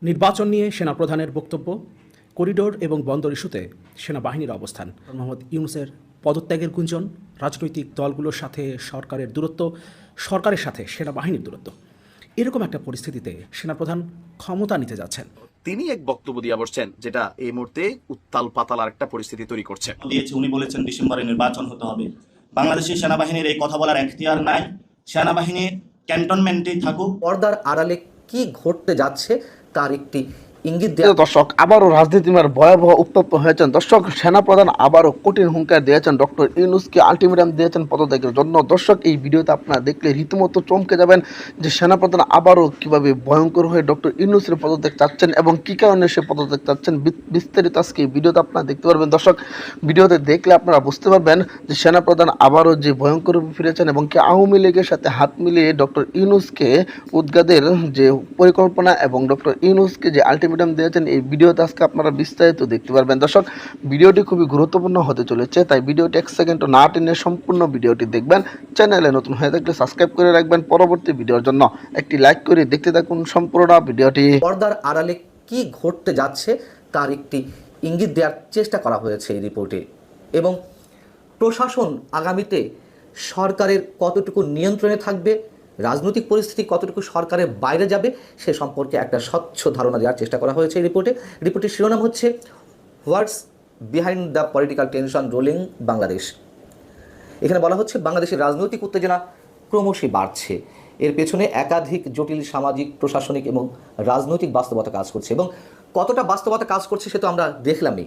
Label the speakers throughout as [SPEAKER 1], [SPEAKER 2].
[SPEAKER 1] নির্বাচন নিয়ে সেনাপ্রধানের বক্তব্য, করিডোর এবং বন্দর ইস্যুতে সেনাবাহিনীর অবস্থান, মোহাম্মদ ইউনূসের পদত্যাগের গুঞ্জন, রাজনৈতিক দলগুলোর সাথে সরকারের দূরত্ব, সরকারের সাথে সেনাবাহিনীর দূরত্ব। এরকম একটা পরিস্থিতিতে সেনাপ্রধান ক্ষমতা নিতে যাচ্ছেন।
[SPEAKER 2] তিনি এক বক্তব্য দিয়ে বসছেন যেটা এই মুহূর্তে উত্তাল পাতাল একটা পরিস্থিতি তৈরি করছে।
[SPEAKER 3] উনি বলেছেন ডিসেম্বরে নির্বাচন হতে হবে। বাংলাদেশের সেনাবাহিনীর এই কথা বলার এখতিয়ার নাই। সেনাবাহিনী ক্যান্টনমেন্টেই থাকুক।
[SPEAKER 4] পর্দার আড়ালে কি ঘটতে যাচ্ছে তার একটি ইঙ্গিত দেওয়া।
[SPEAKER 5] দর্শক, আবারও রাজনীতিমার ভয়াবহ উত্তপ্ত হয়েছেন। দর্শক, সেনাপ্রধান আবারও কঠিন হুঙ্কার দিয়েছেন, ডক্টর ইউনূসকে আলটিমেটাম দিয়েছেন পদত্যাগের জন্য। দর্শক, এই ভিডিওতে আপনারা দেখলে রীতিমতো চমকে যাবেন যে সেনাপ্রধান আবারও কিভাবে ভয়ঙ্কর হয়ে ডক্টর ইউনূসের পদত্যাগ চাচ্ছেন এবং কী কারণে সে পদত্যাগ চাচ্ছেন, বিস্তারিত আজকে এই ভিডিওতে আপনারা দেখতে পারবেন। দর্শক, ভিডিওতে দেখলে আপনারা বুঝতে পারবেন যে সেনাপ্রধান আবারও যে ভয়ঙ্কর রূপে ফিরেছেন এবং কি আওয়ামী লীগের সাথে হাত মিলিয়ে ডক্টর ইউনূসকে উদ্গাদের যে পরিকল্পনা এবং ডক্টর ইউনূসকে যে আলটিমেটাম দিয়েছেন, এই ভিডিওতে আজকে আপনারা বিস্তারিত দেখতে পারবেন। দর্শক, ভিডিওটি খুবই গুরুত্বপূর্ণ হতে চলেছে, তাই ভিডিওটি এক সেকেন্ডও না টেনে সম্পূর্ণ ভিডিওটি দেখবেন। চ্যানেলে নতুন হয়ে থাকলে সাবস্ক্রাইব করে রাখবেন পরবর্তী ভিডিওর জন্য। একটি লাইক করে দেখতে থাকুন সম্পূর্ণ ভিডিওটি।
[SPEAKER 4] পর্দার আড়ালে কি ঘটতে যাচ্ছে তার একটি ইঙ্গিত দেওয়ার চেষ্টা করা হয়েছে এই রিপোর্টে, এবং প্রশাসন আগামীতে সরকারের কতটুকু নিয়ন্ত্রণে থাকবে, রাজনৈতিক পরিস্থিতি কতটুকু সরকারের বাইরে যাবে সে সম্পর্কে একটা স্বচ্ছ ধারণা দেওয়ার চেষ্টা করা হয়েছে এই রিপোর্টে। রিপোর্টের শিরোনাম হচ্ছে what's behind the political tension roiling Bangladesh. এখানে বলা হচ্ছে বাংলাদেশের রাজনৈতিক উত্তেজনা ক্রমশই বাড়ছে, এর পেছনে একাধিক জটিল সামাজিক, প্রশাসনিক এবং রাজনৈতিক বাস্তবতা কাজ করছে, এবং কতটা বাস্তবতা কাজ করছে সে তো আমরা দেখলামই।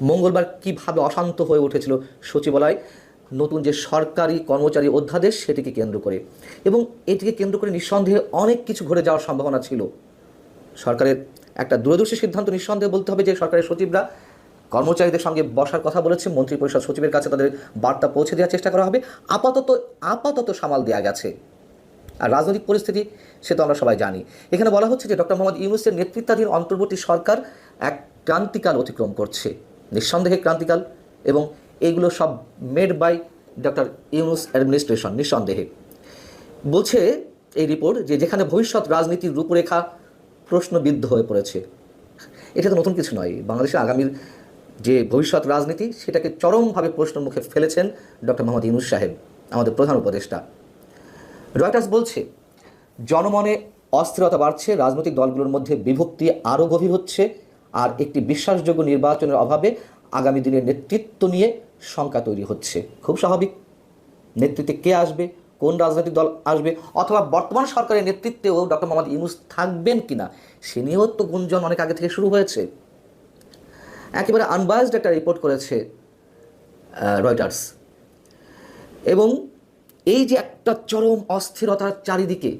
[SPEAKER 4] মঙ্গলবার কীভাবে অশান্ত হয়ে উঠেছিল সচিবালয়, নতুন যে সরকারি কর্মচারী অধ্যাদেশ সেটিকে কেন্দ্র করে, এবং এটিকে কেন্দ্র করে নিঃসন্দেহে অনেক কিছু ঘটে যাওয়ার সম্ভাবনা ছিল। সরকারের একটা দূরদর্শী সিদ্ধান্ত, নিঃসন্দেহে বলতে হবে যে সরকারের সচিবরা কর্মচারীদের সঙ্গে বসার কথা বলেছে, মন্ত্রী পরিষদ সচিবের কাছে তাদের বার্তা পৌঁছে দেওয়ার চেষ্টা করা হবে। আপাতত সামাল দেওয়া গেছে। আর রাজনৈতিক পরিস্থিতি সে তো আমরা সবাই জানি। এখানে বলা হচ্ছে যে ডক্টর মোহাম্মদ ইউনূসের নেতৃত্বাধীন অন্তর্বর্তী সরকার এক ক্রান্তিকাল অতিক্রম করছে, নিঃসন্দেহে ক্রান্তিকাল, এবং এইগুলো সব made by doctor Yunus administration. নিঃসন্দেহে বলছে এই রিপোর্ট যে যেখানে ভবিষ্যৎ রাজনীতির রূপরেখা প্রশ্নবিদ্ধ হয়ে পড়েছে। এটা তো নতুন কিছু নয়। বাংলাদেশের আগামীর যে ভবিষ্যৎ রাজনীতি সেটাকে চরমভাবে প্রশ্নের মুখে ফেলেছেন ডক্টর মোহাম্মদ ইউনূস সাহেব, আমাদের প্রধান উপদেষ্টা। রয়টার্স বলছে জনমনে অস্থিরতা বাড়ছে, রাজনৈতিক দলগুলোর মধ্যে বিভক্তি আরও গভীর হচ্ছে, আর একটি বিশ্বাসযোগ্য নির্বাচনের অভাবে আগামী দিনের নেতৃত্ব নিয়ে শঙ্কা তৈরি হচ্ছে। খুব স্বাভাবিক। নেতৃত্বে কে আসবে, কোন রাজনৈতিক দল আসবে, অথবা বর্তমান সরকারের নেতৃত্বেও ডক্টর মোহাম্মদ ইউনূস থাকবেন কিনা সে নিয়েও তো গুঞ্জন অনেক আগে থেকে শুরু হয়েছে। একেবারে আনবায়াসড একটা রিপোর্ট করেছে রয়টার্স, এবং এই যে একটা চরম অস্থিরতার চারিদিকে,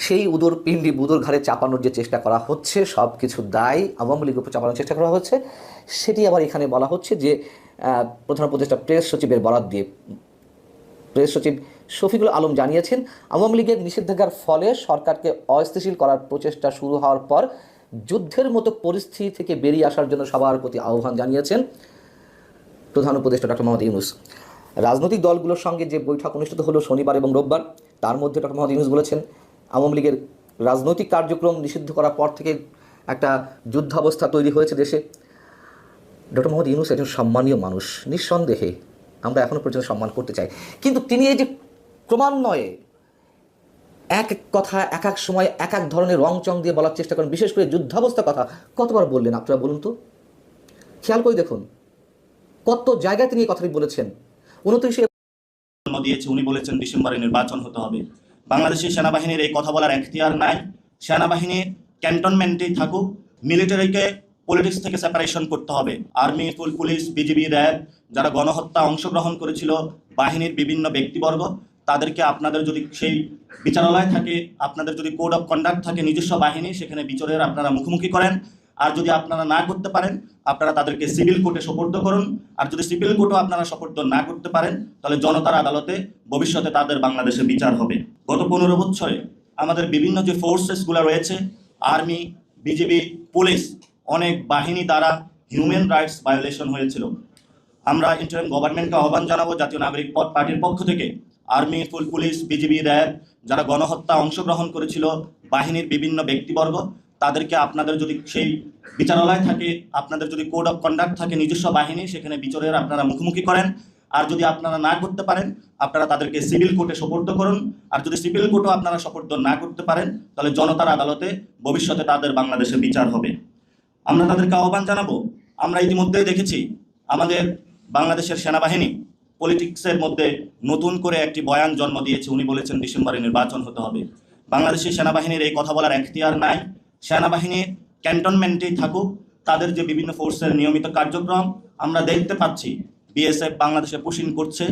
[SPEAKER 4] সেই পিণ্ডি বুদর ঘাড়ে চাপানোর যে চেষ্টা করা হচ্ছে, সব কিছু দায় আওয়ামী লীগের উপর চাপানোর চেষ্টা করা হচ্ছে, সেটি আবার এখানে বলা হচ্ছে যে প্রধান উপদেষ্টা প্রেস সচিবের বরাত দিয়ে প্রেস সচিব শফিকুল আলম জানিয়েছেন, আওয়ামী লীগের নিষেধাজ্ঞার ফলে সরকারকে অস্থিতিশীল করার প্রচেষ্টা শুরু হওয়ার পর যুদ্ধের মতো পরিস্থিতি থেকে বেরিয়ে আসার জন্য সবার প্রতি আহ্বান জানিয়েছেন প্রধান উপদেষ্টা ডক্টর মোহাম্মদ ইউনূস। রাজনৈতিক দলগুলোর সঙ্গে যে বৈঠক অনুষ্ঠিত হলো শনিবার এবং রোববার, তার মধ্যে ডক্টর মোহাম্মদ ইউনূস বলেছেন আওয়ামী লীগের রাজনৈতিক কার্যক্রম নিষিদ্ধ করার পর থেকে একটা যুদ্ধাবস্থা তৈরি হয়েছে দেশে। ডক্টর মোহাম্মদ ইউনূস একজন সম্মানীয় মানুষ, নিঃসন্দেহে আমরা এখনও পর্যন্ত সম্মান করতে চাই, কিন্তু তিনি এই যে ক্রমান্বয়ে এক এক কথা এক এক সময় এক এক ধরনের রংচং দিয়ে বলার চেষ্টা করেন, বিশেষ করে যুদ্ধাবস্থার কথা কতবার বললেন আপনারা বলুন তো, খেয়াল করে দেখুন কত জায়গায় তিনি এই কথাটি বলেছেন। 29
[SPEAKER 3] দিয়েছে উনি বলেছেন ডিসেম্বরে নির্বাচন হতে হবে। বাংলাদেশের সেনাবাহিনীর এই কথা বলার এখতিয়ার নাই। সেনাবাহিনী ক্যান্টনমেন্টেই থাকুক। মিলিটারিকে পলিটিক্স থেকে সেপারেশন করতে হবে। আর্মি, পুলিশ, বিজিবি, র্যাব যারা গণহত্যা অংশগ্রহণ করেছিল, বাহিনীর বিভিন্ন ব্যক্তিবর্গ, তাদেরকে আপনাদের যদি সেই বিচারালয় থাকে, আপনাদের যদি কোড অফ কন্ডাক্ট থাকে নিজস্ব বাহিনী, সেখানে বিচারের আপনারা মুখোমুখি করেন। আর যদি আপনারা না করতে পারেন, আপনারা তাদেরকে সিভিল কোর্টে সোপর্দ করুন। আর যদি সিভিল কোর্টও আপনারা সোপর্দ না করতে পারেন, তাহলে জনতার আদালতে ভবিষ্যতে তাদের বাংলাদেশে বিচার হবে। গত 15 বছরে আমাদের বিভিন্ন যে ফোর্সেসগুলো রয়েছে, আর্মি, বিজিবি, পুলিশ, অনেক বাহিনী দ্বারা হিউম্যান রাইটস ভায়োলেশন হয়েছিল। আমরা ইন্টারিম গভর্নমেন্টকে আহ্বান জানাবো জাতীয় নাগরিক পার্টির পক্ষ থেকে, আর্মি, পুলিশ, বিজিবি, র্যাব যারা গণহত্যা অংশগ্রহণ করেছিল, বাহিনীর বিভিন্ন ব্যক্তিবর্গ, তাদেরকে আপনাদের যদি সেই বিচারালয় থাকে, আপনাদের যদি কোড অফ কন্ডাক্ট থাকে নিজস্ব বাহিনী, সেখানে বিচারের আপনারা মুখোমুখি করেন। আর যদি আপনারা না করতে পারেন, আপনারা তাদেরকে সিভিল কোর্টে সোপর্দ করুন। আর যদি সিভিল কোর্টও আপনারা সোপর্দ না করতে পারেন, তাহলে জনতার আদালতে ভবিষ্যতে তাদের বাংলাদেশে বিচার হবে। আমরা তাদেরকে আহ্বান জানাবো। আমরা ইতিমধ্যেই দেখেছি আমাদের বাংলাদেশের সেনাবাহিনী পলিটিক্সের মধ্যে নতুন করে একটি বয়ান জন্ম দিয়েছে। উনি বলেছেন ডিসেম্বরে নির্বাচন হতে হবে। বাংলাদেশের সেনাবাহিনীর এই কথা বলার এখতিয়ার নাই। সেনাবাহিনী ক্যান্টনমেন্টেই থাকুক, তাদের যে বিভিন্ন ফোর্সের নিয়মিত কার্যক্রম আমরা দেখতে পাচ্ছি। বিএসএফ বাংলাদেশে পুশিং করছে,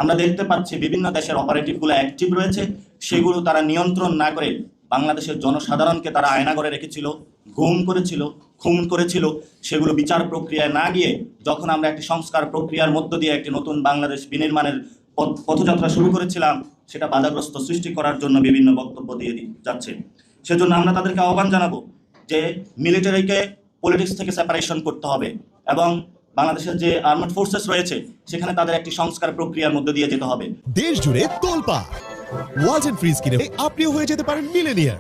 [SPEAKER 3] আমরা দেখতে পাচ্ছি বিভিন্ন দেশের অপারেটিভগুলো অ্যাক্টিভ রয়েছে, সেগুলো তারা নিয়ন্ত্রণ না করে বাংলাদেশের জনসাধারণকে তারা আয়নাঘরে রেখেছিল, গুম করেছিল, খুন করেছিল। সেগুলো বিচার প্রক্রিয়ায় না গিয়ে যখন আমরা একটি সংস্কার প্রক্রিয়ার মধ্য দিয়ে একটি নতুন বাংলাদেশ বিনির্মাণের পথযাত্রা শুরু করেছিলাম, সেটা বাধাগ্রস্ত সৃষ্টি করার জন্য বিভিন্ন বক্তব্য দিয়ে যাচ্ছে। সেজন্য আমরা তাদেরকে আহ্বান জানাবো যে মিলিটারিকে পলিটিক্স থেকে সেপারেশন করতে হবে এবং বাংলাদেশের যে আর্মড ফোর্সেস রয়েছে সেখানে তাদের একটি সংস্কার প্রক্রিয়ার মধ্যে দিয়ে যেতে হবে।
[SPEAKER 6] দেশ জুড়ে তোলপাড় ওয়ালটন ফ্রিজ কিনে আপনিও হয়ে যেতে পারেন মিলেনিয়ার।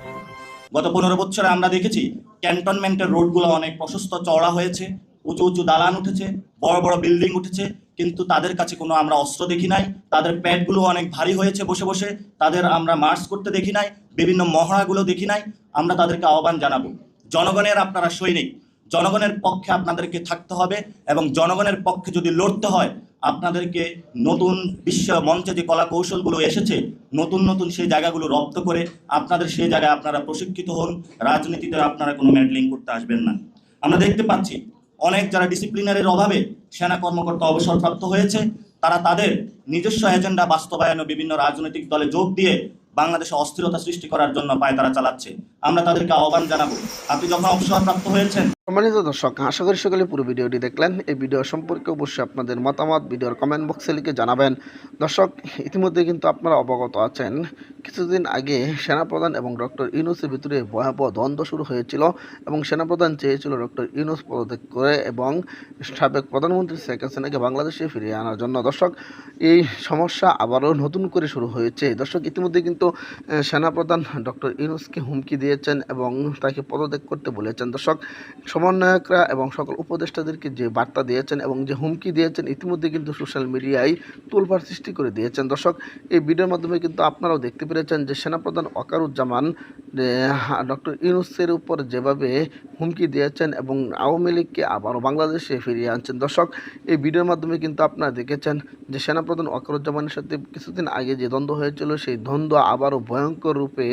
[SPEAKER 3] গত 15 বছরে আমরা দেখেছি ক্যান্টনমেন্টের রোডগুলো অনেক প্রশস্ত চওড়া হয়েছে, উঁচু উঁচু দালান উঠেছে, বড় বড় বিল্ডিং উঠেছে, কিন্তু তাদের কাছে কোনো আমরা অস্ত্র দেখি নাই। তাদের প্যাডগুলো অনেক ভারী হয়েছে বসে বসে, তাদের আমরা মার্চ করতে দেখি নাই, বিভিন্ন মহড়াগুলো দেখি নাই। আমরা তাদেরকে আহ্বান জানাবো, জনগণের আপনারা সৈনিক, জনগণের পক্ষে আপনাদেরকে থাকতে হবে এবং জনগণের পক্ষে যদি লড়তে হয় আপনাদেরকে নতুন বিশ্ব মঞ্চে যে কলা কৌশলগুলো এসেছে, নতুন নতুন সেই জায়গাগুলো রপ্ত করে আপনাদের সেই জায়গায় আপনারা প্রশিক্ষিত হন। রাজনীতিতে আপনারা কোনো মেডলিং করতে আসবেন না। আমরা দেখতে পাচ্ছি অনেক যারা ডিসিপ্লিনারের অভাবে সেনা কর্মকর্তা অবসরপ্রাপ্ত হয়েছে, তারা তাদের নিজস্ব এজেন্ডা বাস্তবায়নে বিভিন্ন রাজনৈতিক দলে যোগ দিয়ে বাংলাদেশে অস্থিরতা সৃষ্টি করার জন্য পায়তারা চালাচ্ছে। আমরা তাদেরকে আহ্বান জানাবো, আপনি যখন অবসরপ্রাপ্ত হয়েছেন।
[SPEAKER 5] সম্মানিত দর্শক, আশা করি সকলে পুরো ভিডিওটি দেখলেন। এই ভিডিও সম্পর্কে অবশ্যই আপনাদের মতামত ভিডিওর কমেন্ট বক্সে লিখে জানাবেন। দর্শক, ইতিমধ্যে কিন্তু আপনারা অবগত আছেন, কিছুদিন আগে সেনাপ্রধান এবং ডক্টর ইউনূসের ভিতরে ভয়াবহ দ্বন্দ্ব শুরু হয়েছিল এবং সেনাপ্রধান চেয়েছিল ডক্টর ইউনূস পদত্যাগ করে এবং সাবেক প্রধানমন্ত্রী শেখ হাসিনাকে বাংলাদেশে ফিরিয়ে আনার জন্য। দর্শক, এই সমস্যা আবারও নতুন করে শুরু হয়েছে। দর্শক, ইতিমধ্যে কিন্তু সেনাপ্রধান ডক্টর ইউনূসকে হুমকি দিয়েছেন এবং তাকে পদত্যাগ করতে বলেছেন। দর্শক, সমন্বয়করা এবং সকল উপদেষ্টাদেরকে যে বার্তা দিয়েছেন এবং যে হুমকি দিয়েছেন, ইতিমধ্যে কিন্তু সোশ্যাল মিডিয়ায় তোলপাড় সৃষ্টি করে দিয়েছেন। দর্শক, এই ভিডিওর মাধ্যমে কিন্তু আপনারাও দেখতে পেরেছেন যে সেনাপ্রধান ওয়াকারুজ্জামান ডক্টর ইউনূসের উপর যেভাবে হুমকি দিয়েছেন এবং আওয়ামী লীগকে আবারও বাংলাদেশে ফিরিয়ে আনছেন। দর্শক, এই ভিডিওর মাধ্যমে কিন্তু আপনারা দেখেছেন যে সেনাপ্রধান ওয়াকারুজ্জামানের সাথে কিছুদিন আগে যে দ্বন্দ্ব হয়েছিল, সেই দ্বন্দ্ব আবারও ভয়ঙ্কর রূপে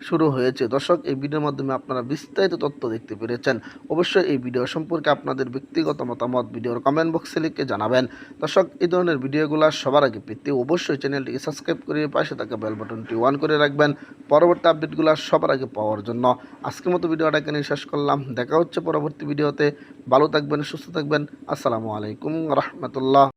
[SPEAKER 5] শুরু হয়েছে। দর্শক, এই ভিডিওর মাধ্যমে আপনারা বিস্তারিত তথ্য দেখতে পেরেছেন। অবশ্যই এই ভিডিও সম্পর্কে আপনাদের ব্যক্তিগত মতামত ভিডিওর কমেন্ট বক্সে লিখে জানাবেন। দর্শক, এই ধরনের ভিডিওগুলো সবার আগে পেতে অবশ্যই চ্যানেলটিকে সাবস্ক্রাইব করে পাশে থাকা বেল বাটনটি অন করে রাখবেন পরবর্তী আপডেটগুলো সবার আগে পাওয়ার জন্য। আজকের মতো ভিডিওটা এখানে শেষ করলাম। দেখা হচ্ছে পরবর্তী ভিডিওতে। ভালো থাকবেন, সুস্থ থাকবেন। আসসালামু আলাইকুম রহমতুল্লাহ।